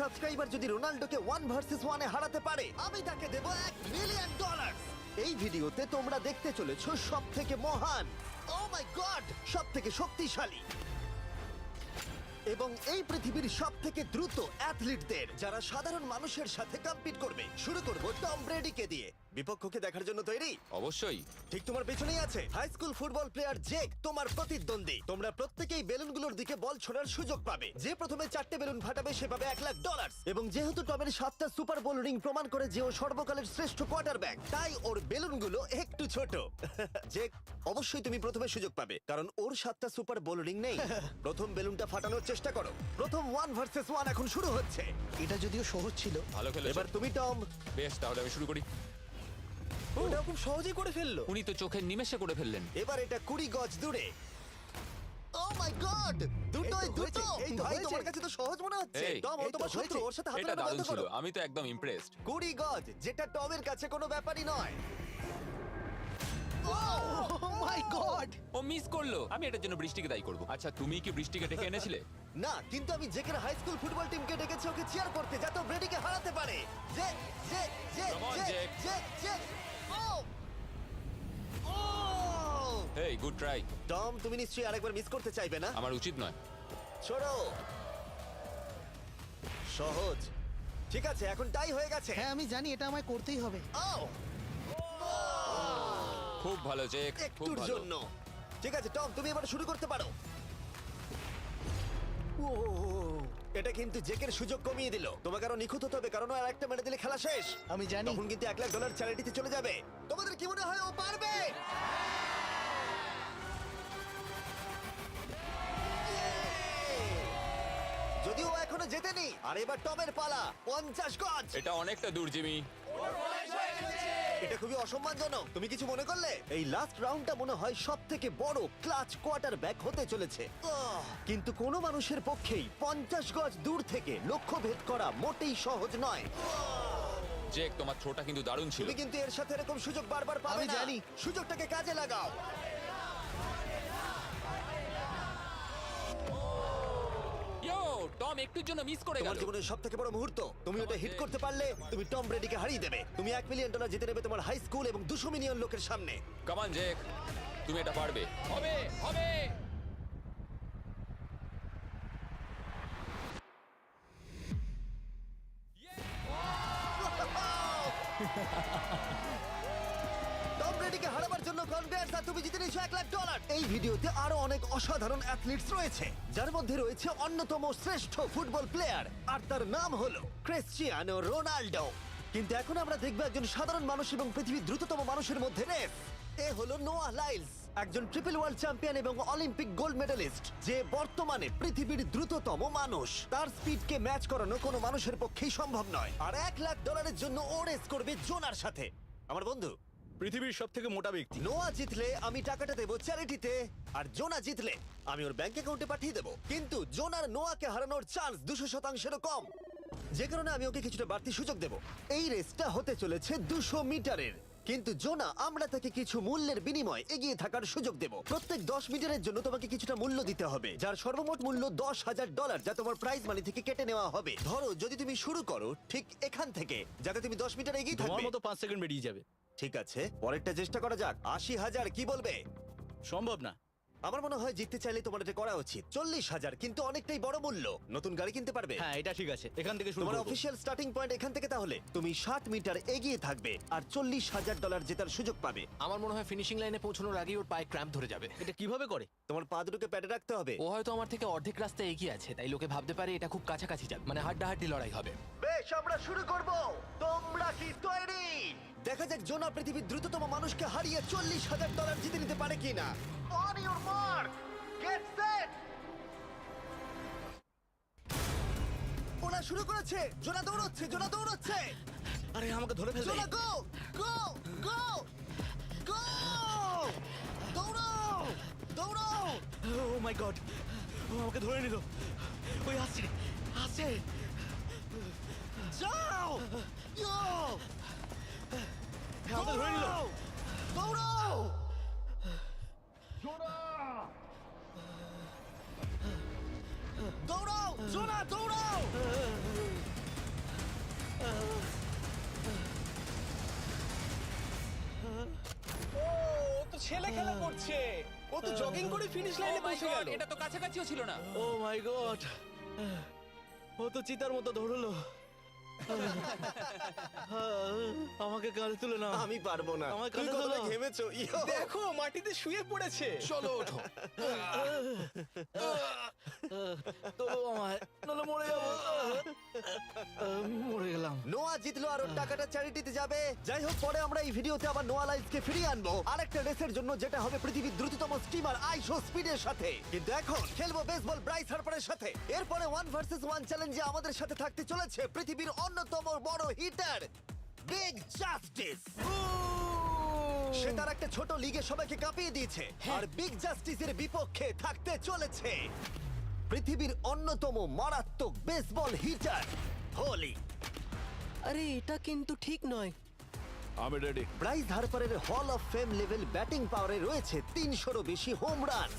Subscriber যদি রোনাল্ডোকে 1 vs 1 এ হারাতে পারে আমি তাকে দেব $1 মিলিয়ন। এই ভিডিওতে তোমরা দেখতে চলেছো সব থেকে মহান, ও মাই গড, সব থেকে শক্তিশালী এবং এই পৃথিবীর সব থেকে দ্রুত অ্যাথলিটদের যারা সাধারণ মানুষের সাথে কম্পিট করবে। শুরু করবো টম ব্রেডিকে দিয়ে। বিপক্ষকে দেখার জন্য তৈরি? অবশ্যই। ঠিক তোমার পেছনেই আছে high school football player Jake, তোমার প্রতিদ্বন্দ্বী। তোমরা প্রত্যেকেই বেলুনগুলোর দিকে বল ছোড়ার সুযোগ পাবে। যে প্রথমে 4টে বেলুন ফাটাবে সে পাবে $1,00,000। এবং যেহেতু টমের 7টা সুপার বোল রিং প্রমাণ করে যে ও সর্বকালের শ্রেষ্ঠ কোয়ার্টারব্যাক, তাই ওর বেলুনগুলো একটু ছোট। জেক, অবশ্যই তুমি প্রথমে সুযোগ পাবে কারণ ওর 7টা সুপার বোল রিং নেই। প্রথম বেলুনটা ফাটানোর চেষ্টা করো। প্রথম 1 vs 1 এখন শুরু হচ্ছে। এটা যদিও সহজ ছিল। ভালো খেলেছো। এবার তুমি টম। বেশ, তাহলে আমি শুরু করি। ওটা খুব সহজেই করে ফেললো। উনি তো চোখের নিমেষে করে ফেললেন। এবার এটা 20 গজ দূরে। ও মাই গড, দুটোই এই তো দুটো। হয়েছে, এই তো ভাই হয়েছে। তোমার কাছে তো সহজ মনে হচ্ছে। এই, টম, ও এই তো তোমার শত্রু, হয়েছে। ওর সাথে হাত এটা মেলানো দারুণ বন্ধ ছিল, করো। আমি তো একদম ইমপ্রেসড। 20 গজ, যেটা টমের কাছে কোনো ব্যাপারই নয়। ও মাই গড! ও মিস করলো। আমি এটার জন্য বৃষ্টিকে দায়ী করব। আচ্ছা, তুমি কি বৃষ্টিকে ডেকে এনেছিলে? না, কিন্তু আমি জেকের হাই স্কুল ফুটবল টিমকে ডেকেছি ওকে চিয়ার করতে যাতে ও ব্রেডিকে হারাতে পারে। জে জে জে Come on, জে Jake. জে জে। ও ও হেই, গুড ট্রাই। টম, তুমি নিশ্চয়ই আরেকবার মিস করতে চাইবে না? আমার উচিত নয়। ছোড়ো। সহজ। ঠিক আছে, এখন টাই হয়ে গেছে। হ্যাঁ আমি জানি এটা আমায় করতেই হবে। ও খুব ভালো জেক, খুব একটুর ভালো। জন্য। ঠিক আছে টম, তুমি এবার শুরু করতে পারো। ও, এটা কিন্তু জেকের সুযোগ কমিয়ে দিল। তোমাকে আরো নিখুঁত হতে হবে কারণ আর একটা মেরে দিলে খেলা শেষ। আমি জানি। তখন কিন্তু $1,00,000 চ্যারিটিতে চলে যাবে। তোমাদের কি মনে হয় ও পারবে? যদিও ও এখনো জেতেনি। আর এবার টমের পালা। 50 গজ। এটা অনেকটা দূর, জিমি। এটা খুবই অসম্মানজনক। তুমি কিছু মনে করলে? এই লাস্ট রাউন্ডটা মনে হয় সব থেকে বড় ক্লাচ কোয়ার্টার ব্যাক হতে চলেছে। কিন্তু কোনো মানুষের পক্ষেই 50 গজ দূর থেকে লক্ষ্য ভেদ করা মোটেই সহজ নয়। জেক, তোমার থ্রোটা কিন্তু দারুণ ছিল। তুমি কিন্তু এর সাথে এরকম সুযোগ বারবার পাবে আমি না। জানি। সুযোগটাকে কাজে লাগাও। ইয়ো, টম একটুর জন্য মিস করে তোমার গেল। জীবনের সব থেকে বড় মুহূর্ত। তুমি ওটা হিট করতে পারলে তুমি টম ব্রেডিকে হারিয়ে দেবে। তুমি $1 মিলিয়ন জিতে নেবে তোমার হাই স্কুল এবং 200 মিলিয়ন লোকের সামনে। কাম অন জেক, তুমি এটা পারবে। হবে, হবে। টম ব্রেডিকে হারাবার জন্য কনগ্রেটস, আর তুমি জিতে নিয়েছো $1,00,000। এই ভিডিওতে আরো অনেক অসাধারণ অ্যাথলিটস রয়েছে যার মধ্যে রয়েছে অন্যতম শ্রেষ্ঠ ফুটবল প্লেয়ার আর তার নাম হলো ক্রিশ্চিয়ানো রোনাল্ডো। কিন্তু এখন আমরা দেখব একজন সাধারণ মানুষ এবং পৃথিবীর দ্রুততম মানুষের মধ্যে রেস। এ হলো নোয়াহ লাইলস, একজন ট্রিপল ওয়ার্ল্ড চ্যাম্পিয়ন এবং অলিম্পিক গোল্ড মেডেলিস্ট, যে বর্তমানে পৃথিবীর দ্রুততম মানুষ। তার স্পিডকে ম্যাচ করানো কোনো মানুষের পক্ষেই সম্ভব নয়। আর $1,00,000 জন্য ও রেস করবে জোনার সাথে, আমার বন্ধু। পৃথিবীর সব থেকে মোটা ব্যক্তি। নোয়া জিতলে আমি টাকাটা দেবো চ্যারিটিতে, আর জোনা জিতলে আমি ওর ব্যাংক অ্যাকাউন্টে পাঠিয়ে দেবো। কিন্তু জোনার নোয়াকে হারানোর চান্স 200%-এরও কম, যে কারণে আমি ওকে কিছুটা বাড়তি সুযোগ দেবো। এই রেসটা হতে চলেছে 200 মিটারের। কিন্তু জোনা, আমরা তাকে কিছু মূল্যের বিনিময়ে এগিয়ে থাকার সুযোগ দেব। প্রত্যেক 10 মিটারের জন্য তোমাকে কিছুটা মূল্য দিতে হবে, যার সর্বমোট মূল্য $10,000, যা তোমার প্রাইজ মানি থেকে কেটে নেওয়া হবে। ধরো যদি তুমি শুরু করো ঠিক এখান থেকে, যাতে তুমি 10 মিটার এগিয়ে তোমার থাকবে। মতো 5 সেকেন্ড বেরিয়ে যাবে। ঠিক আছে, পরেরটা চেষ্টা করা যাক। 80,000, কি বলবে? সম্ভব না। আমার মনে হয় জিততে চাইলে তোমার এটা করা উচিত। 40,000 কিন্তু অনেকটাই বড় মূল্য। নতুন গাড়ি কিনতে পারবে। হ্যাঁ, এটা ঠিক আছে, এখান থেকে শুরু তোমার করব। অফিসিয়াল স্টার্টিং পয়েন্ট এখান থেকে। তাহলে তুমি 60 মিটার এগিয়ে থাকবে আর $40,000 জেতার সুযোগ পাবে। আমার মনে হয় ফিনিশিং লাইনে পৌঁছানোর আগেই ওর পায়ে ক্র্যাম্প ধরে যাবে। এটা কিভাবে করে? তোমার পা দুটোকে প্যাডে রাখতে হবে। ও হয়তো আমার থেকে অর্ধেক রাস্তা এগিয়ে আছে, তাই লোকে ভাবতে পারে এটা খুব কাছাকাছি যাবে, মানে হাড্ডাহাড্ডি লড়াই হবে। বেশ, আমরা শুরু করব। তোমরা কি তৈরি? দেখা যাক জোনা পৃথিবীর দ্রুততম মানুষকে হারিয়ে $40,000 জিতে নিতে পারে কিনা। On your mark, get set. ওরা শুরু করেছে। জোনা দৌড়চ্ছে, জোনা দৌড়চ্ছে। আরে আমাকে ধরে ফেলবে। জোনা গো গো গো গো! দৌড়াও দৌড়াও! ও মাই গড, ও আমাকে ধরে নিল। ওই আসছে, আসছে। যাও! ইয়ো! আমাকে ধরে নিল। দৌড়াও! দৌড়াও! জোনা দৌড়াও! ছেলে খেলা করছে। ও তো জগিং করে ফিনিশ Oh লাইনে my পৌঁছে God, গেল। এটা তো কাছাকাছিও ছিল না। ও মাই গড, ও তো চিতার মতো ধরলো। আমাকে কাঁধে তুলে নাও। আমি পারবো না। আমার তুমি কাঁধে কতটা তোলো। ঘেমেছো ইয়ো। দেখো মাটিতে শুয়ে পড়েছে। চলো ওঠো। তোলো আমায়, নাহলে মরে যাবো। মরে গেলাম। নোয়া জিতলো আর ওর টাকাটা চ্যারিটিতে যাবে। যাই হোক, পরে আমরা এই ভিডিওতে আবার নোয়া লাইফকে ফিরিয়ে আনবো আরেকটা রেসের জন্য, যেটা হবে পৃথিবীর দ্রুততম স্টিমার আইশো স্পিডের সাথে। কিন্তু এখন খেলবো বেসবল ব্রাইস হার্পারের সাথে। এরপরে 1 ভার্সেস 1 চ্যালেঞ্জে আমাদের সাথে থাকতে চলেছে পৃথিবীর অন্যতম বড় হিটার বিগ জাস্টিস। সে তার একটা ছোট লিগে সবাইকে কাঁপিয়ে দিয়েছে, আর বিগ জাস্টিসের বিপক্ষে থাকতে চলেছে পৃথিবীর অন্যতম মারাত্মক বেসবল হিটার হোলি। আরে এটা কিন্তু ঠিক নয়। আমি ready. Bryce হার্পারের hall of fame level batting পাওয়ারে রয়েছে 300-রও বেশি হোম রান,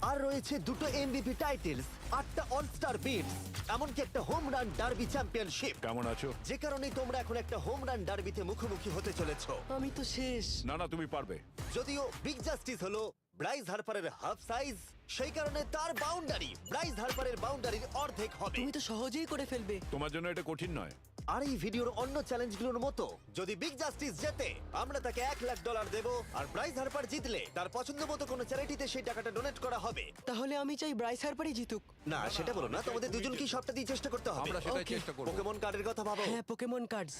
আর রয়েছে 2টো এমভিপি টাইটেলস, 8টা অলস্টার বিটস, এমনকি একটা হোম রান ডার্বি চ্যাম্পিয়নশিপ। কেমন আছো? যে কারণে তোমরা এখন একটা হোম রান ডার্বিতে মুখোমুখি হতে চলেছো। আমি তো শেষ। না না, তুমি পারবে। যদিও বিগ জাস্টিস হলো ব্রাইস হার্পারের হাফ সাইজ, সেই কারণে তার বাউন্ডারি ব্রাইস হার্পারের বাউন্ডারির অর্ধেক হবে। তুমি তো সহজেই করে ফেলবে। তোমার জন্য এটা কঠিন নয়। আর এই ভিডিওর অন্য চ্যালেঞ্জগুলোর মতো, যদি বিগ জাস্টিস জেতে আমরা তাকে $1,00,000 দেব, আর ব্রাইস হার্পার জিতলে তার পছন্দ মতো কোনো চ্যারিটিতে সেই টাকাটা ডোনেট করা হবে। তাহলে আমি চাই ব্রাইস হার্পারই জিতুক। না, সেটা বলো না, তোমাদের দুজনকেই সবটা দিয়ে চেষ্টা করতে হবে। আমরা সেটাই Okay. চেষ্টা করব। পোকেমন কার্ডের কথা ভাবো। হ্যাঁ, পোকেমন কার্ডস।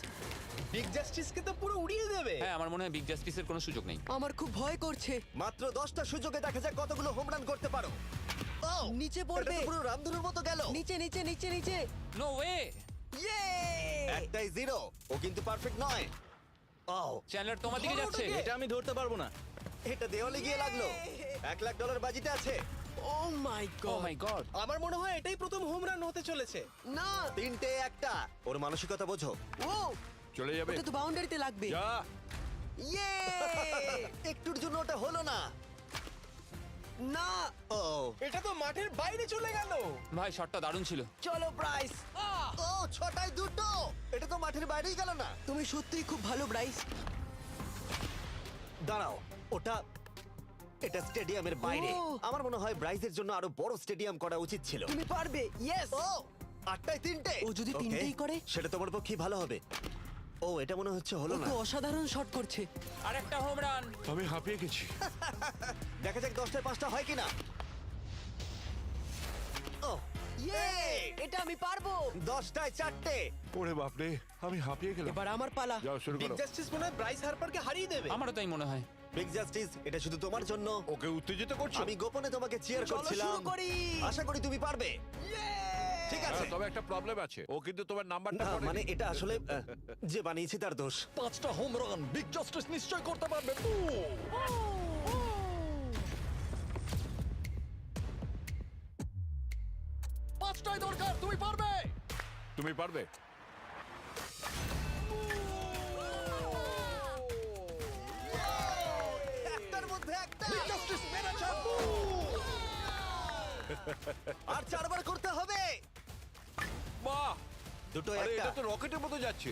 বিগ জাস্টিসকে তো পুরো উড়িয়ে দেবে। হ্যাঁ, আমার মনে হয় বিগ জাস্টিসের কোনো সুযোগ নেই। আমার খুব ভয় করছে। মাত্র 10টা সুযোগে দেখা যাক কতগুলো হোম রান করতে পারো। Oh, নিচে এটা পড়বে। তো পুরো রামধনুর মতো গেল। নিচে নিচে নিচে নিচে। No way. ইয়ে! একটাই জিরো, ও কিন্তু পারফেক্ট নয়। ও, চ্যানেলার তোমার দিকে যাচ্ছে। এটা আমি ধরতে পারবো না। এটা দেওয়ালে গিয়ে লাগলো। $1,00,000 বাজিতে আছে। ও মাই ও গড। মাই গড। আমার মনে হয় এটাই প্রথম হোম রান হতে চলেছে। না। 3টে একটা। ওর মানসিকতা বোঝো। ও, চলে যাবে। ওটা তো বাউন্ডারিতে লাগবে। যা। ইয়ে! একটুর জন্য ওটা হলো না। না। ও, এটা তো মাঠের বাইরে চলে গেল। ভাই, শটটা দারুণ ছিল। চলো ব্রাইস। ও, 6টায় 2টো। এটা তো মাঠের বাইরেই গেল না। তুমি সত্যিই খুব ভালো ব্রাইস। দাঁড়াও, এটা স্টেডিয়ামের বাইরে। ও। আমার মনে হয় ব্রাইজের জন্য আরো বড় স্টেডিয়াম করা উচিত ছিল। তুমি পারবে। ইয়েস। ও, 8টায় 3টে। ও যদি Okay, তিনটেই করে? সেটা তোমার পক্ষে ভালো হবে। ও, এটা মনে হচ্ছে ও হলো না। তো অসাধারণ শট করছে। আর একটা হোম রান। আমি হাঁপিয়ে গেছি। দেখা যাক 10টায় 5টা হয় কিনা। ও, ইয়ে! এটা আমি পারবো। 10টায় 4টে। ওরে বাপরে, আমি হাঁপিয়ে গেলাম। এবার আমার পালা। যাও শুরু বিগ করো। জাস্টিস মনে হয় ব্রাইস হারপারকে হারিয়ে দেবে। আমারও তাই মনে হয়। বিগ জাস্টিস, এটা শুধু তোমার জন্য। ওকে উত্তেজিত করছো? আমি গোপনে তোমাকে চিয়ার চলো করছিলাম। শুরু করি। আশা করি তুমি পারবে। ঠিক আছে। হ্যাঁ, তবে একটা প্রবলেম আছে, ও কিন্তু তোমার নাম্বারটা না, পড়েনি। মানে এটা আসলে যে বানিয়েছে তার দোষ। 5টা হোম রান বিগ জাস্টিস নিশ্চয় করতে পারবে। পাঁচটাই দরকার, তুমি পারবে। তুমি পারবে। একটার মধ্যে একটা। আর 4বার করতে হবে। বাহ, দুটো আরে একটা। এটা তো রকেটের মতো যাচ্ছে।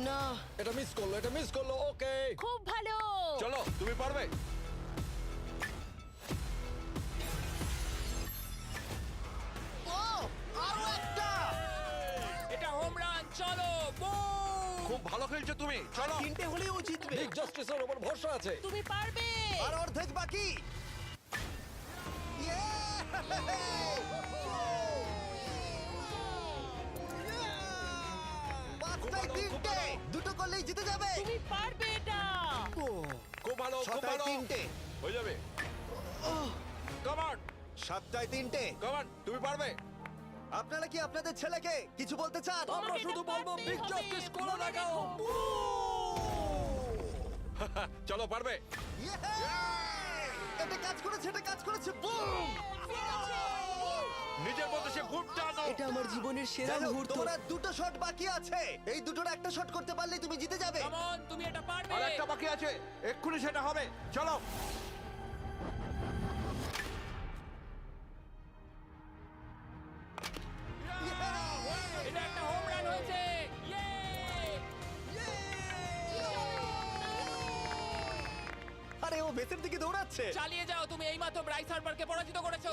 না। এটা মিস করলো, এটা মিস করলো। ওকে, খুব ভালো। চলো, তুমি পারবে। ও, আরো একটা। এটা হোম রান। চলো, বুম। খুব ভালো খেলছো তুমি। চলো। 3টে হলেও ও জিতবে। বিগ জাস্টিসের উপর ভরসা আছে। তুমি পারবে। আর অর্ধেক বাকি। Yeah! 5টায় 3টে। দুটো করলেই জিতে যাবে। তুমি পারবে এটা। খুব ভালো, খুব 6টায় ভালো। 3টে। হয়ে যাবে। কাম অন, 7টায় 3টে। কাম অন, তুমি পারবে। আপনারা কি আপনাদের ছেলেকে কিছু বলতে চান? আমরা তোমাকে শুধু এটা বলবো পারতেই বিগ হবে। জাস্টিস করে মনে দেখাও। রেখো। চলো, পারবে। Yeah! এটা কাজ করেছে, এটা কাজ করেছে। বুম! নিজের মধ্যে সে খুব টানো। এটা আমার জীবনের সেরা যাই হোক, মুহূর্ত। তোমার আর 2টো শট বাকি আছে। এই দুটোর একটা শট করতে পারলেই তুমি জিতে যাবে। কাম অন, তুমি এটা পারবে। আর একটা বাকি আছে, এক্ষুনি সেটা হবে। চলো। এটা একটা হোম রান হয়েছে। ইয়ে! বেসের দিকে দৌড়াচ্ছে। চালিয়ে যাও, তুমি এইমাত্র ব্রাইস হার্বারকে পরাজিত করেছো।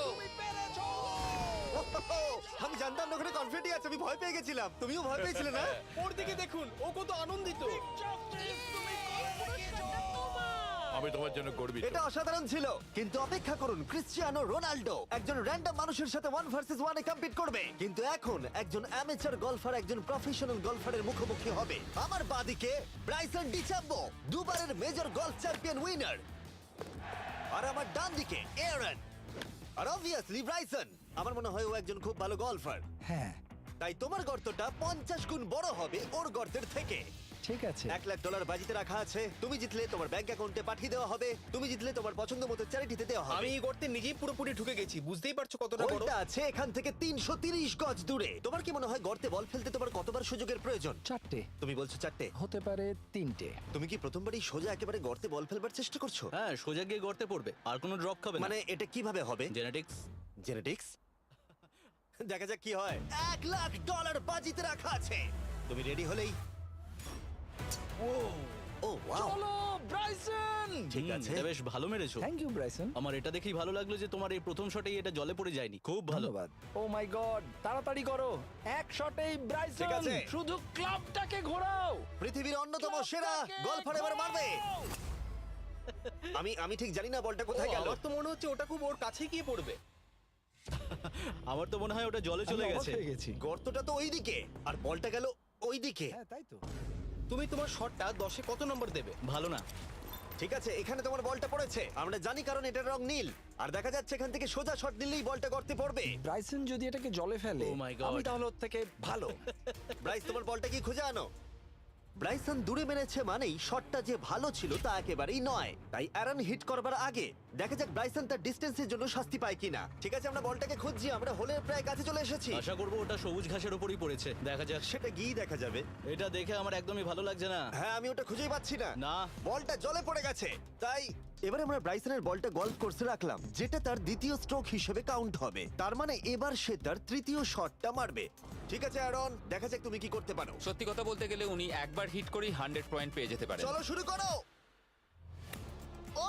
আমি জানতাম না ওখানে কনফিডেন্ট আছে, আমি ভয় পেয়ে গেছিলাম। তুমিও ভয় পেয়েছিলে না? ওর দিকে দেখুন, ও কত আনন্দিত। আমি তোমার জন্য গর্বিত। এটা অসাধারণ ছিল, কিন্তু অপেক্ষা করুন, ক্রিশ্চিয়ানো রোনাল্ডো একজন র্যান্ডম মানুষের সাথে 1 ভার্সেস 1 এ কম্পিট করবে, কিন্তু এখন একজন অ্যামেচার গলফার একজন প্রফেশনাল গলফারের মুখোমুখি হবে। আমার বাদিকে ব্রাইসন ডিচাম্বো, দুবারের মেজর গলফ চ্যাম্পিয়ন উইনার, আর আমার ডান দিকে এরন। আর অবভিয়াসলি ব্রাইসন, আমার মনে হয় ও একজন খুব ভালো গলফার। হ্যাঁ, তাই তোমার গর্তটা 50 গুণ বড় হবে ওর গর্তের থেকে। ঠিক আছে। $1,00,000 বাজিতে রাখা আছে। তুমি জিতলে তোমার ব্যাংক অ্যাকাউন্টে পাঠিয়ে দেওয়া হবে। তুমি জিতলে তোমার পছন্দ মতো চ্যারিটিতে দেওয়া হবে। আমি এই গর্তে নিজেই পুরোপুরি ঢুকে গেছি, বুঝতেই পারছো কতটা বড়। হোলটা আছে এখান থেকে 330 গজ দূরে। তোমার কি মনে হয় গর্তে বল ফেলতে তোমার কতবার সুযোগের প্রয়োজন? 4টে তুমি বলছো 4টে? হতে পারে 3টে। তুমি কি প্রথমবারই সোজা একেবারে গর্তে বল ফেলবার চেষ্টা করছো? হ্যাঁ, সোজা গিয়ে গর্তে পড়বে, আর কোনো ড্রপ খাবে না। মানে এটা কিভাবে হবে? জেনেটিক্স। জেনেটিক্স? দেখা যাক কি হয়। $1,00,000 বাজিতে রাখা আছে। তুমি রেডি হলেই। ও ওয়াও, চলো ব্রাইসন। ঠিক আছে। এটা বেশ ভালো মেরেছো। Thank you Bryson. আমার এটা দেখেই ভালো লাগলো যে তোমার এই প্রথম শটেই এটা জলে পড়ে যায়নি। খুব ভালো। ধন্যবাদ। ও মাই গড, তাড়াতাড়ি করো, এক শটেই ঠিক ব্রাইসন। আছে। শুধু ক্লাবটাকে ঘোরাও। পৃথিবীর অন্যতম সেরা গলফার এবার মারবে। আমি ঠিক জানি না বলটা কোথায় গেল। আমার তো মনে হচ্ছে ওটা খুব ওর কাছে গিয়ে পড়বে। আমার তো মনে হয় ওটা জলে চলে আমি অবাক গেছে। হয়ে গেছি। গর্তটা তো ওইদিকে আর বলটা গেল ওইদিকে। হ্যাঁ, তাই তো। তুমি তোমার শটটা 10-এ কত নম্বর দেবে? ভালো না। ঠিক আছে, এখানে তোমার বলটা পড়েছে, আমরা জানি কারণ এটার রং নীল। আর দেখা যাচ্ছে এখান থেকে সোজা শট দিলেই বলটা গর্তে পড়বে। ব্রাইসন যদি এটাকে জলে ফেলে, Oh my God. আমি তাহলে ওর থেকে ভালো। ব্রাইস, তোমার বলটা কি খুঁজে আনো। ব্রাইসন দূরে মেরেছে মানেই শটটা যে ভালো ছিল তা একেবারেই নয়। তাই অ্যারন হিট করবার আগে দেখা যাক ব্রাইসন তার ডিস্টেন্সের জন্য শাস্তি পায় কিনা। ঠিক আছে, আমরা বলটাকে খুঁজছি, আমরা হোলের প্রায় কাছে চলে এসেছি। আশা করবো ওটা সবুজ ঘাসের উপরই পড়েছে। দেখা যাক। সেটা গিয়ে দেখা যাবে। এটা দেখে আমার একদমই ভালো লাগছে না। হ্যাঁ, আমি ওটা খুঁজেই পাচ্ছি না। না। বলটা জলে পড়ে গেছে। তাই এবারে আমরা ব্রাইসনের বলটা গলফ কোর্সে রাখলাম, যেটা তার দ্বিতীয় স্ট্রোক হিসেবে কাউন্ট হবে। তার মানে এবার সে তার তৃতীয় শটটা মারবে। ঠিক আছে অ্যারন, দেখা যাক তুমি কি করতে পারো। সত্যি কথা বলতে গেলে উনি একবার হিট করেই 100 পয়েন্ট পেয়ে যেতে পারেন। চলো শুরু করো। ও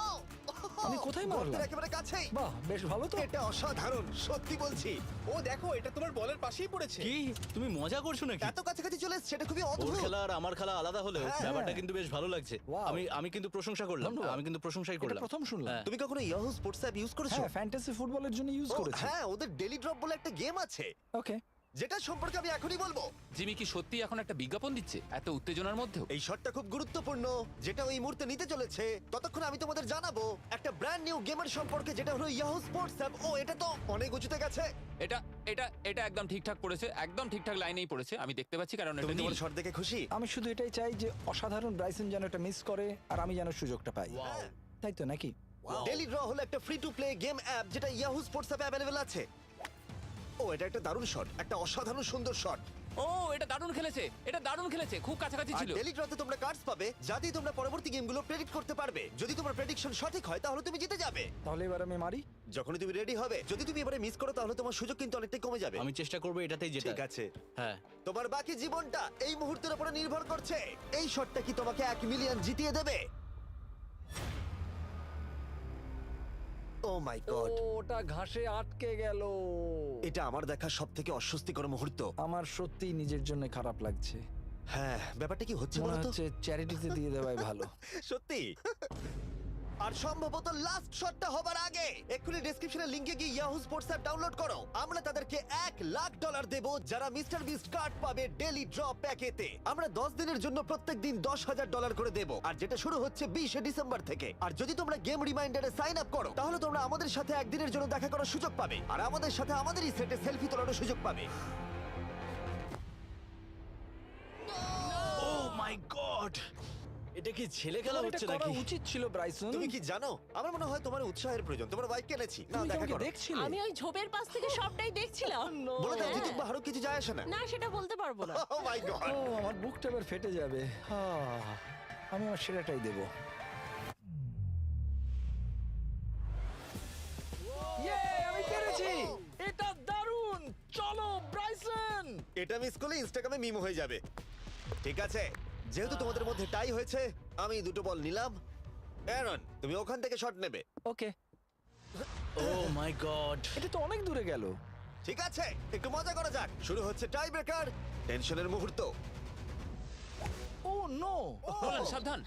আমি কোথায় মারলাম? গর্তের একেবারে কাছেই। বাহ, বেশ ভালো তো। এটা অসাধারণ, সত্যি বলছি। ও দেখো, এটা তোমার বলের পাশেই পড়েছে। কি তুমি মজা করছো নাকি? এত কাছাকাছি চলে এসেছে, এটা খুবই ওর অদ্ভুত। খেলা আর আমার খেলা আলাদা হলেও হ্যাঁ। ব্যাপারটা কিন্তু বেশ ভালো লাগছে। Wow. আমি কিন্তু প্রশংসা করলাম। ধন্যবাদ। আমি কিন্তু প্রশংসাই এটা করলাম। প্রথম শুনলাম। হ্যাঁ। তুমি কখনো ইয়াহু স্পোর্টস অ্যাপ ইউজ করেছো? হ্যাঁ, ফ্যান্টাসি ফুটবলের জন্য ইউজ ও, করেছি। হ্যাঁ, ওদের ডেলি ড্রপ বলে একটা গেম আছে, ওকে। যেটা সম্পর্কে আমি এখনই বলবো। জিমি কি সত্যি এখন একটা বিজ্ঞাপন দিচ্ছে এত উত্তেজনার মধ্যেও? এই শটটা খুব গুরুত্বপূর্ণ, যেটা ওই মুহূর্তে নিতে চলেছে। ততক্ষণ আমি তোমাদের জানাবো একটা ব্র্যান্ড নিউ গেমের সম্পর্কে, যেটা হলো ইয়াহু স্পোর্টস অ্যাপ। ও, এটা তো অনেক উঁচুতে গেছে। এটা এটা এটা একদম ঠিকঠাক পড়েছে, একদম ঠিকঠাক লাইনেই পড়েছে। আমি দেখতে পাচ্ছি কারণ এটা তুমি নীল। তোমার শট দেখে খুশি? আমি শুধু এটাই চাই যে অসাধারণ ব্রাইসন যেন এটা মিস করে আর আমি যেন সুযোগটা পাই। তাই তো নাকি? ডেলি ড্র হলো একটা free to play game app, যেটা ইয়াহু স্পোর্টস অ্যাপে অ্যাভেলেবল আছে। ও, এটা একটা দারুণ শট, একটা অসাধারণ সুন্দর শট। ও, এটা দারুণ খেলেছে, এটা দারুণ খেলেছে, খুব কাছাকাছি আর ছিল। ডেলি ড্রতে তোমরা কার্ডস পাবে, যাতে তোমরা পরবর্তী গেমগুলো প্রেডিক্ট করতে পারবে। যদি তোমার প্রেডিকশন সঠিক হয় তাহলে তুমি জিতে যাবে। তাহলে এবার আমি মারি। যখনই তুমি রেডি হবে, যদি তুমি এবারে মিস করো তাহলে তোমার সুযোগ কিন্তু অনেকটাই কমে যাবে। আমি চেষ্টা করবো এটাতেই যেটা। ঠিক আছে, হ্যাঁ। তোমার বাকি জীবনটা এই মুহূর্তের উপরে নির্ভর করছে। এই শটটা কি তোমাকে 1 মিলিয়ন জিতিয়ে দেবে? ও মাই গড, ওটা ঘাসে আটকে গেল। এটা আমার দেখা সবথেকে অস্বস্তিকর মুহূর্ত। আমার সত্যিই নিজের জন্য খারাপ লাগছে। হ্যাঁ, ব্যাপারটা কি হচ্ছে মনে বলো তো? হচ্ছে চ্যারিটিতে দিয়ে দেওয়াই ভালো। সত্যি। আর সম্ভবত লাস্ট শটটা হবার আগে এক্ষুনি ডেসক্রিপশনের লিংকে গিয়ে ইয়াহু স্পোর্টস অ্যাপ ডাউনলোড করো। আমরা তাদেরকে $1,00,000 দেব যারা মিস্টার বিস্ট কার্ড পাবে ডেলি ড্র প্যাকেতে। আমরা 10 দিনের জন্য প্রত্যেক দিন $10,000 করে দেব, আর যেটা শুরু হচ্ছে 20 ডিসেম্বর থেকে। আর যদি তোমরা গেম রিমাইন্ডারে সাইন আপ করো তাহলে তোমরা আমাদের সাথে একদিনের জন্য দেখা করার সুযোগ পাবে, আর আমাদের সাথে আমাদেরই সেটে সেলফি তোলার সুযোগ পাবে। ও মাই গড, এটা কি ছেলে খেলা এটা হচ্ছে করা নাকি? উচিত ছিল ব্রাইসন। তুমি কি জানো, আমার মনে হয় তোমার উৎসাহের প্রয়োজন। তোমার বাইক কিনেছি, না তুমি কি দেখা আমাকে করো। দেখছিলে? আমি ওই ঝোপের পাশ থেকে সবটাই দেখছিলাম। বলে দাও হ্যাঁ। জিতুক বা হারুক, কিছু যায় আসে না। না, সেটা বলতে পারবো না। ও মাই গড। ও, আমার বুকটা এবার ফেটে যাবে। আমি আমার সেরাটাই দেব। আমি পেরেছি। এটা দারুণ। চলো ব্রাইসন। এটা মিস করলে ইনস্টাগ্রামে মিম হয়ে যাবে। ঠিক আছে, যেহেতু তোমাদের মধ্যে টাই হয়েছে, আমি দুটো বল নিলাম। অ্যারন, তুমি ওখান থেকে শট নেবে। ওকে, ও মাই গড এটা তো অনেক দূরে গেল। ঠিক আছে, একটু মজা করা যাক। শুরু হচ্ছে টাই ব্রেকার, টেনশনের মুহূর্ত। ও নো, নোলান সাবধান।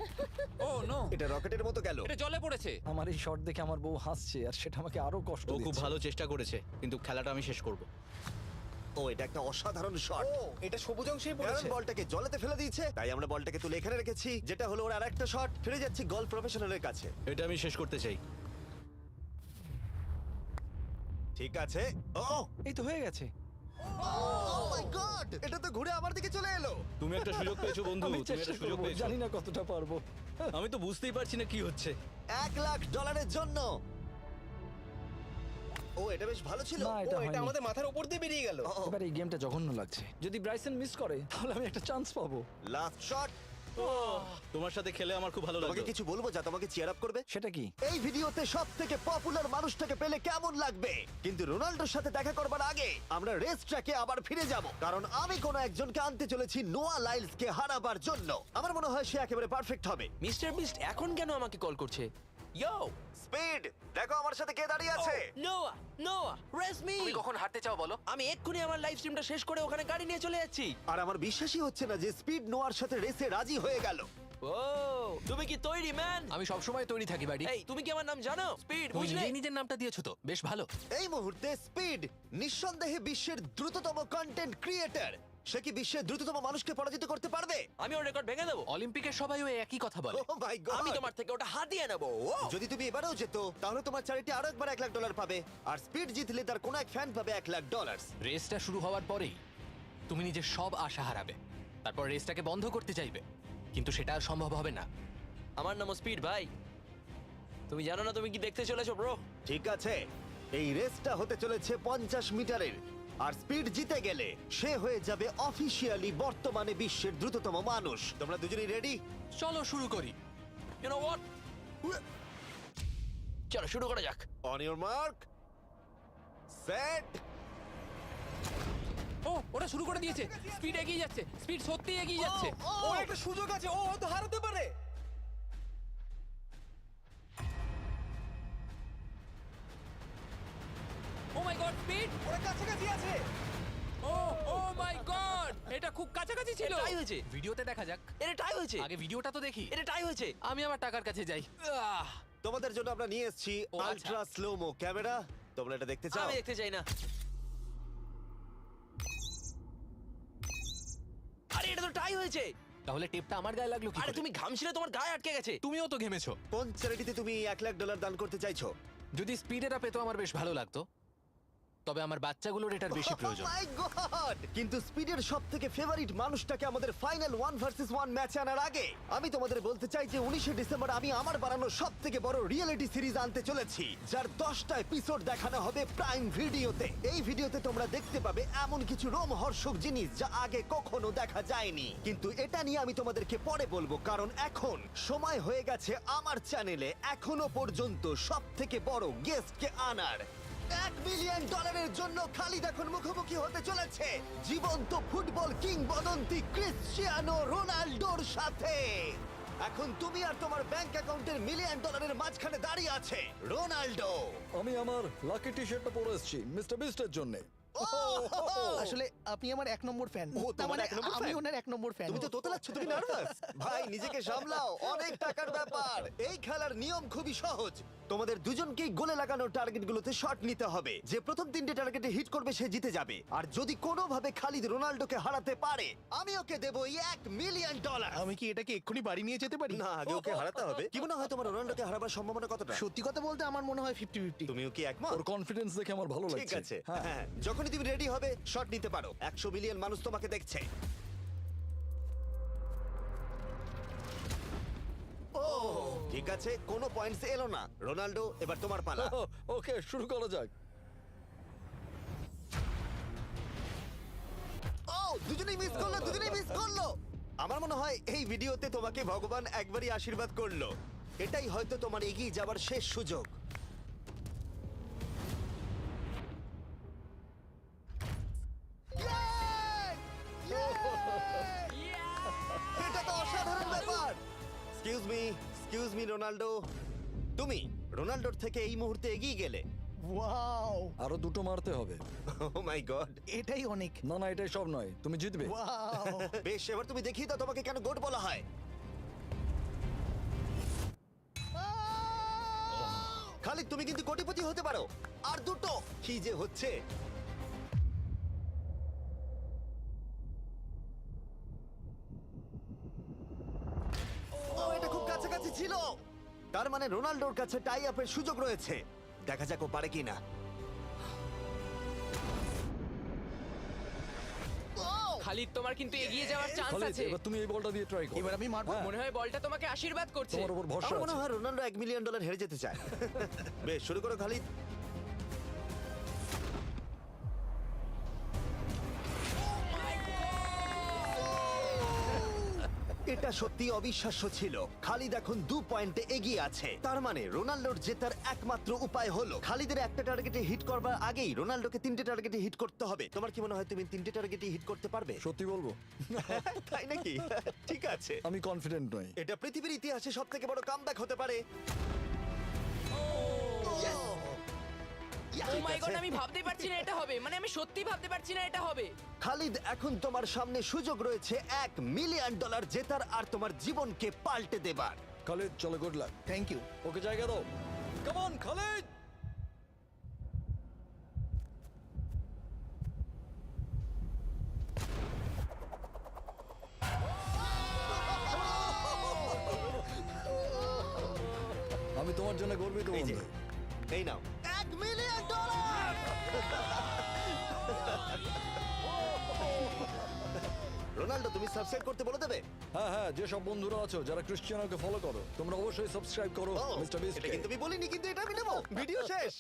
ও নো, এটা রকেটের মতো গেল। এটা জলে পড়েছে। আমার এই শট দেখে আমার বউ হাসছে আর সেটা আমাকে আরো কষ্ট ও খুব দিচ্ছে। ভালো চেষ্টা করেছে কিন্তু খেলাটা আমি শেষ করব। ও, এটা একটা অসাধারণ শট। এটা সবুজ অংশেই অ্যারন বলটাকে জলেতে ফেলে দিয়েছে, তাই আমরা বলটাকে তুলে এখানে রেখেছি, যেটা হলো ওর আরেকটা শট। ফিরে যাচ্ছি গলফ প্রফেশনালের কাছে। এটা আমি শেষ করতে চাই। ঠিক আছে। ও এই তো হয়ে গেছে। মাই গড, এটা তো ঘুরে আমার দিকে চলে এলো। তুমি একটা সুযোগ পেয়েছো বন্ধু, আমি তুমি চেষ্টা একটা সুযোগ করবো, পেয়েছো। জানি না কতটা পারবো। আমি তো বুঝতেই পারছি না কি হচ্ছে। $1,00,000 জন্য। ও, এটা বেশ ভালো ছিল। না, এটা হয়নি। আমাদের মাথার উপর দিয়ে বেরিয়ে গেল। ও, এবার এই গেমটা জঘন্য লাগছে। যদি ব্রাইসন মিস করে তাহলে আমি একটা চান্স পাবো। Last shot. তোমার সাথে খেলে আমার খুব ভালো তোমাকে লাগলো। কিছু বলবো যা তোমাকে চিয়ার আপ করবে? সেটা কি? এই ভিডিওতে সব থেকে পপুলার মানুষটাকে পেলে কেমন লাগবে? কিন্তু রোনাল্ডোর সাথে দেখা করবার আগে আমরা রেস ট্র্যাকে আবার ফিরে যাব, কারণ আমি কোনো একজনকে আনতে চলেছি নোয়া লাইলসকে হারাবার জন্য। আমার মনে হয় সে একেবারে পারফেক্ট হবে। মিস্টার বিস্ট এখন কেন আমাকে কল করছে? ইয়ো, স্পিড, দেখো আমার সাথে কে দাঁড়িয়ে আছে। নোয়া, নোয়া, রেস মি। তুমি কখন হাঁটতে চাও বলো? আমি এক্ষুনি আমার লাইভ স্ট্রিমটা শেষ করে ওখানে গাড়ি নিয়ে চলে যাচ্ছি। আর আমার বিশ্বাসই হচ্ছে না যে স্পিড নোয়ার সাথে রেসে রাজি হয়ে গেল। ও, তুমি কি তৈরি ম্যান? আমি সবসময় তৈরি থাকি বাড়ি। এই, তুমি কি আমার নাম জানো? স্পিড, তুমি বুঝলে? নিজেই নিজের নামটা দিয়েছো তো, বেশ ভালো। এই মুহূর্তে স্পিড নিঃসন্দেহে বিশ্বের দ্রুততম কন্টেন্ট ক্রিয়েটর। সে কি বিশ্বের দ্রুততম মানুষকে পরাজিত করতে পারবে? আমি ওর রেকর্ড ভেঙে দেবো। অলিম্পিকের সবাই ওই একই কথা বলে। ও মাই গড, আমি তোমার থেকে ওটা হাতিয়ে নেবো। ও, যদি তুমি এবারেও যেত তাহলে তোমার চ্যারিটি আরো একবার $1,00,000 পাবে, আর স্পিড জিতলে তার কোনো এক ফ্যান পাবে $1,00,000। রেসটা শুরু হওয়ার পরেই তুমি নিজের সব আশা হারাবে, তারপর রেসটাকে বন্ধ করতে চাইবে, কিন্তু সেটা আর সম্ভব হবে না। আমার নামও স্পিড ভাই। তুমি জানো না তুমি কি দেখতে চলেছো ব্রো? ঠিক আছে, এই রেসটা হতে চলেছে 50 মিটারের, আর স্পিড জিতে গেলে সে হয়ে যাবে অফিসিয়ালি বর্তমানে বিশ্বের দ্রুততম মানুষ। তোমরা দুজনেই রেডি? চলো শুরু করি। You know what? চলো শুরু করা যাক। On your mark, set. ও, ওরা শুরু করে দিয়েছে। স্পিড এগিয়ে যাচ্ছে, স্পিড সত্যি এগিয়ে যাচ্ছে। ও, একটা সুযোগ আছে, ও হয়তো হারাতে পারে। ও মাই গড, স্পিড! ওরা কাছাকাছি আছে। ও, ও মাই গড, এটা খুব কাছাকাছি ছিল। টাই হয়েছে। ভিডিওতে দেখা যাক। এটা টাই হয়েছে। আগে ভিডিওটা তো দেখি। এটা টাই হয়েছে। আমি আমার টাকার কাছে যাই। তোমাদের জন্য আমরা নিয়ে এসেছি ও, আচ্ছা। Ultra slomo camera. তোমরা এটা দেখতে চাও? আমি দেখতে চাই না। আরে এটা তো টাই হয়েছে। তাহলে টেপটা আমার গায়ে লাগলো কি আরে করে? তুমি ঘামছিলে, তোমার গায়ে আটকে গেছে। তুমিও তো ঘেমেছো। কোন চ্যারিটিতে তুমি $1,00,000 দান করতে চাইছো? যদি স্পিডেরা পেতো আমার বেশ ভালো লাগতো, তবে আমার বাচ্চাগুলোর এটার বেশি প্রয়োজন। Oh my God! কিন্তু স্পিডের সবথেকে ফেভারিট মানুষটাকে আমাদের ফাইনাল 1 ভার্সেস 1 ম্যাচে আনার আগে আমি তোমাদের বলতে চাই যে 19শে ডিসেম্বর আমি আমার বানানো সবথেকে বড় রিয়েলিটি সিরিজ আনতে চলেছি, যার 10টা এপিসোড দেখানো হবে প্রাইম ভিডিওতে। এই ভিডিওতে তোমরা দেখতে পাবে এমন কিছু রোমহর্ষক জিনিস যা আগে কখনো দেখা যায়নি, কিন্তু এটা নিয়ে আমি তোমাদেরকে পরে বলবো, কারণ এখন সময় হয়ে গেছে আমার চ্যানেলে এখনো পর্যন্ত সবথেকে বড় গেস্টকে আনার। $1 মিলিয়ন জন্য খালিদ এখন মুখোমুখি হতে চলেছে জীবন্ত ফুটবল কিংবদন্তি ক্রিশ্চিয়ানো রোনাল্ডোর সাথে। এখন তুমি আর তোমার ব্যাংক অ্যাকাউন্টের $1 মিলিয়ন মাঝখানে দাঁড়িয়ে আছে রোনাল্ডো। আমি আমার লাকি টি শার্টটা পরে এসেছি মিস্টার বিস্টের জন্য। আসলে আপনি আমার 1 নম্বর ফ্যান। ও, তোমার এক নম্বর আমি fan? ওনার 1 নম্বর ফ্যান। তুমি তো তোতলাচ্ছ, তুমি নার্ভাস? ভাই নিজেকে সামলাও, অনেক টাকার ব্যাপার। এই খেলার নিয়ম খুবই সহজ। তোমাদের দুজনকেই গোলে লাগানো টার্গেটগুলোতে শট নিতে হবে। যে প্রথম 3টে টার্গেটে হিট করবে সে জিতে যাবে। আর যদি কোনোভাবে খালিদ রোনাল্ডোকে হারাতে পারে আমি ওকে দেবো $1 মিলিয়ন। আমি কি এটাকে এক্ষুনি বাড়ি নিয়ে যেতে পারি? না, আগে ওকে হারাতে হবে। কি মনে হয় তোমার রোনাল্ডোকে হারাবার সম্ভাবনা কতটা? সত্যি কথা বলতে আমার মনে হয় 50-50। তুমিও কি একমত? ওর কনফিডেন্স দেখে আমার ভালো লাগছে। ঠিক আছে, হ্যাঁ, যখনই তুমি রেডি হবে শট নিতে পারো। 100 মিলিয়ন মানুষ তোমাকে দেখছে। ও, ঠিক আছে, কোনো পয়েন্টস এলো না। রোনাল্ডো, এবার তোমার পালা। ওকে, শুরু করা যাক। ও, দুজনেই মিস করলো, দুজনেই মিস করলো। আমার মনে হয় এই ভিডিওতে তোমাকে ভগবান একবারই আশীর্বাদ করলো। এটাই হয়তো তোমার এগিয়ে যাবার শেষ সুযোগ। এটা তো অসাধারণ ব্যাপার। এক্সকিউজ মি রোনাল্ডো, তুমি রোনাল্ডোর থেকে এই মুহূর্তে এগিয়ে গেলে। ওয়াও, আরো দুটো মারতে হবে। ও মাই গড। এটাই অনেক। না না, এটাই সব নয়, তুমি জিতবে। ওয়াও, বেশ, এবার তুমি দেখিয়ে দাও তোমাকে কেন গোট বলা হয়। খালিদ, তুমি কিন্তু কোটিপতি হতে পারো। আর দুটো। কি যে হচ্ছে। ও, এটা খুব কাছাকাছি ছিল। তার মানে রোনাল্ডোর কাছে টাই আপের সুযোগ রয়েছে। দেখা যাক ও পারে কিনা। খালিদ, তোমার কিন্তু এগিয়ে যাওয়ার চান্স খালিদ, আছে। এবার তুমি এই বলটা দিয়ে ট্রাই করো। এবার আমি মারবো। হ্যাঁ, মনে হয় বলটা তোমাকে আশীর্বাদ করছে। তোমার উপর ভরসা আমার মনে আছে। হয় রোনাল্ডো $1 মিলিয়ন হেরে যেতে চায়। বেশ, শুরু করো খালিদ। এটা সত্যি অবিশ্বাস্য ছিল। খালিদ এখন 2 পয়েন্টে এগিয়ে আছে। তার মানে রোনাল্ডোর জেতার একমাত্র উপায় হলো খালিদের একটা টার্গেটে হিট করবার আগেই রোনাল্ডোকে 3টে টার্গেটে হিট করতে হবে। তোমার কি মনে হয় তুমি 3টে টার্গেটে হিট করতে পারবে? সত্যি বলবো, তাই নাকি? ঠিক আছে। আমি কনফিডেন্ট নই। এটা পৃথিবীর ইতিহাসে সবথেকে বড় কামব্যাক হতে পারে। ও মাই গড, আমি ভাবতেই পারছি না এটা হবে। মানে আমি সত্যি ভাবতে পারছি না এটা হবে। খালিদ, এখন তোমার সামনে সুযোগ রয়েছে $1 মিলিয়ন জেতার আর তোমার জীবনকে পাল্টে দেবার। খালিদ, চলো, good luck. Thank you. Okay জায়গা দাও। Come on Khalid. আমি তোমার জন্য গর্বিত এই যে, বন্ধু। এই নাও $1 মিলিয়ন। রোনাল্ডো, তুমি সাবস্ক্রাইব করতে বলে দেবে? হ্যাঁ হ্যাঁ, যে সব বন্ধুরা আছো যারা ক্রিশ্চিয়ানোকে ফলো করো, তোমরা অবশ্যই সাবস্ক্রাইব করো ও, মিস্টার এটা বিস্টকে। কিন্তু আমি বলিনি, কিন্তু এটা আমি নেবো। ভিডিও শেষ।